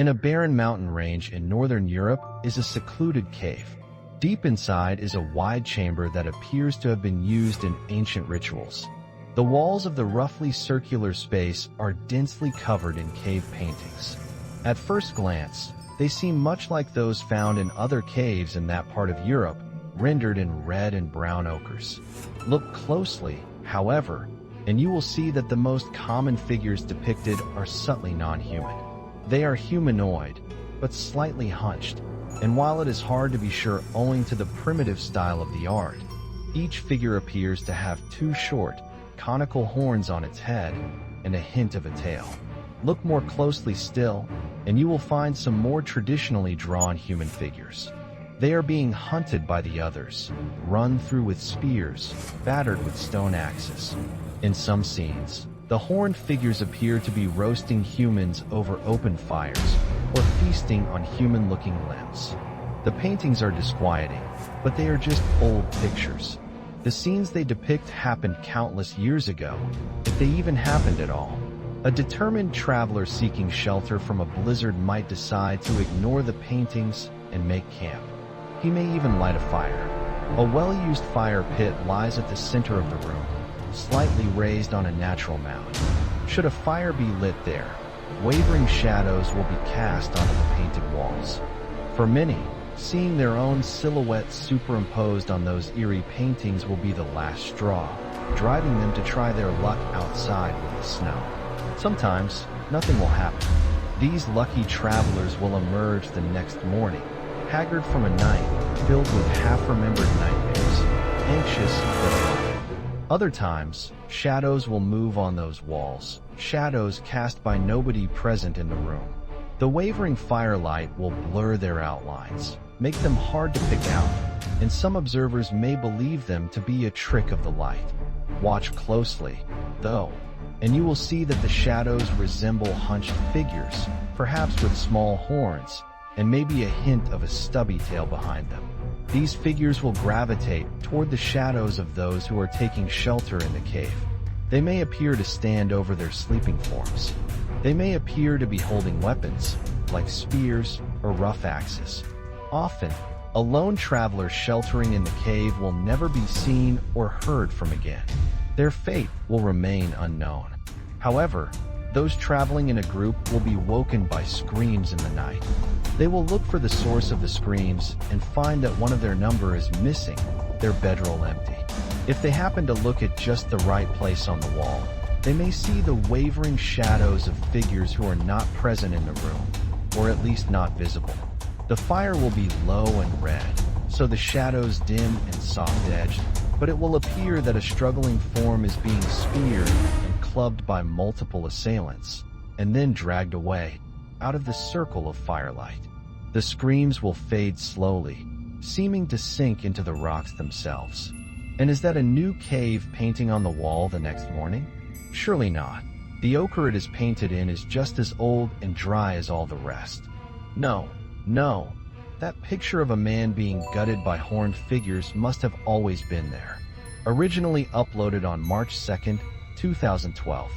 In a barren mountain range in northern Europe is a secluded cave. Deep inside is a wide chamber that appears to have been used in ancient rituals. The walls of the roughly circular space are densely covered in cave paintings. At first glance, they seem much like those found in other caves in that part of Europe, rendered in red and brown ochres. Look closely, however, and you will see that the most common figures depicted are subtly non-human. They are humanoid, but slightly hunched, and while it is hard to be sure owing to the primitive style of the art, each figure appears to have two short, conical horns on its head and a hint of a tail. Look more closely still, and you will find some more traditionally drawn human figures. They are being hunted by the others, run through with spears, battered with stone axes. In some scenes, the horned figures appear to be roasting humans over open fires or feasting on human-looking limbs. The paintings are disquieting, but they are just old pictures. The scenes they depict happened countless years ago, if they even happened at all. A determined traveler seeking shelter from a blizzard might decide to ignore the paintings and make camp. He may even light a fire. A well-used fire pit lies at the center of the room, slightly raised on a natural mound. Should a fire be lit there, wavering shadows will be cast onto the painted walls. For many, seeing their own silhouettes superimposed on those eerie paintings will be the last straw, driving them to try their luck outside with the snow. Sometimes, nothing will happen. These lucky travelers will emerge the next morning, haggard from a night filled with half-remembered nightmares, anxious but alive. Other times, shadows will move on those walls, shadows cast by nobody present in the room. The wavering firelight will blur their outlines, make them hard to pick out, and some observers may believe them to be a trick of the light. Watch closely, though, and you will see that the shadows resemble hunched figures, perhaps with small horns, and maybe a hint of a stubby tail behind them. These figures will gravitate toward the shadows of those who are taking shelter in the cave. They may appear to stand over their sleeping forms. They may appear to be holding weapons, like spears or rough axes. Often, a lone traveler sheltering in the cave will never be seen or heard from again. Their fate will remain unknown. However, those traveling in a group will be woken by screams in the night. They will look for the source of the screams and find that one of their number is missing, their bedroll empty. If they happen to look at just the right place on the wall, they may see the wavering shadows of figures who are not present in the room, or at least not visible. The fire will be low and red, so the shadows dim and soft-edged, but it will appear that a struggling form is being speared and clubbed by multiple assailants, and then dragged away, out of the circle of firelight. The screams will fade slowly, seeming to sink into the rocks themselves. And is that a new cave painting on the wall the next morning? Surely not. The ochre it is painted in is just as old and dry as all the rest. No, that picture of a man being gutted by horned figures must have always been there. Originally uploaded on March 2nd, 2012.